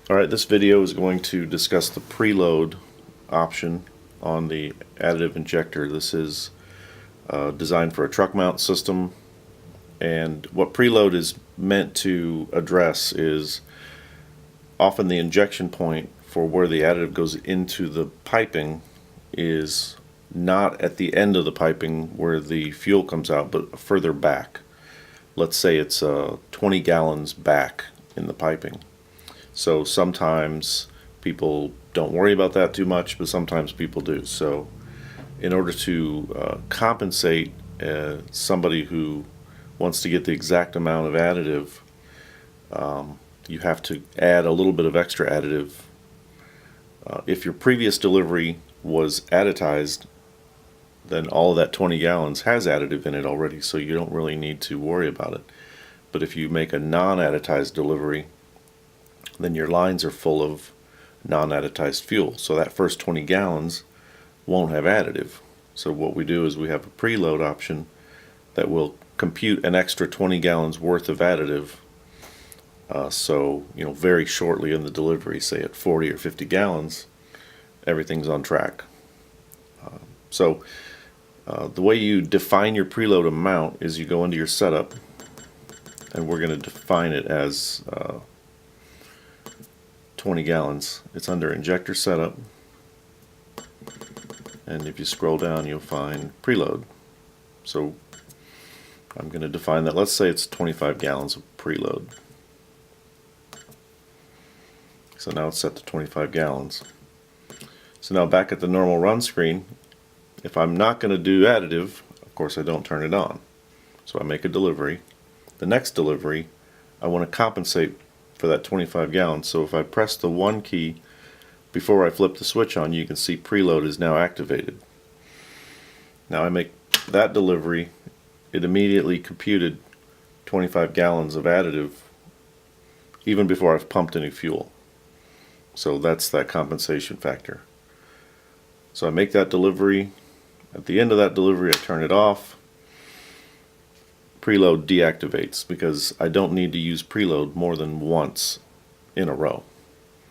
Alright, this video is going to discuss the preload option on the additive injector. This is designed for a truck mount system, and what preload is meant to address is often the injection point for where the additive goes into the piping is not at the end of the piping where the fuel comes out, but further back. Let's say it's 20 gallons back in the piping. So sometimes people don't worry about that too much, but sometimes people do. So in order to compensate somebody who wants to get the exact amount of additive, you have to add a little bit of extra additive. If your previous delivery was additized, then all of that 20 gallons has additive in it already, so you don't really need to worry about it. But if you make a non-additized delivery, then your lines are full of non-additized fuel, so that first 20 gallons won't have additive. So what we do is we have a preload option that will compute an extra 20 gallons worth of additive, so very shortly in the delivery, say at 40 or 50 gallons, everything's on track. So the way you define your preload amount is you go into your setup, and we're going to define it as 20 gallons. It's under injector setup, and if you scroll down you'll find preload. So I'm going to define that. Let's say it's 25 gallons of preload. So now it's set to 25 gallons. So now back at the normal run screen, if I'm not going to do additive, of course I don't turn it on. So I make a delivery. The next delivery, I want to compensate for that 25 gallons. So if I press the 1 key before I flip the switch on, you can see preload is now activated. Now I make that delivery, it immediately computed 25 gallons of additive even before I've pumped any fuel. So that's that compensation factor. So I make that delivery. At the end of that delivery, I turn it off. Preload deactivates because I don't need to use preload more than once in a row.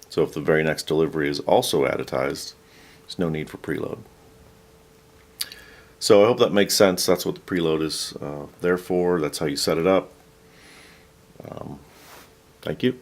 So if the very next delivery is also additized, there's no need for preload. So I hope that makes sense. That's what the preload is there for. That's how you set it up. Thank you.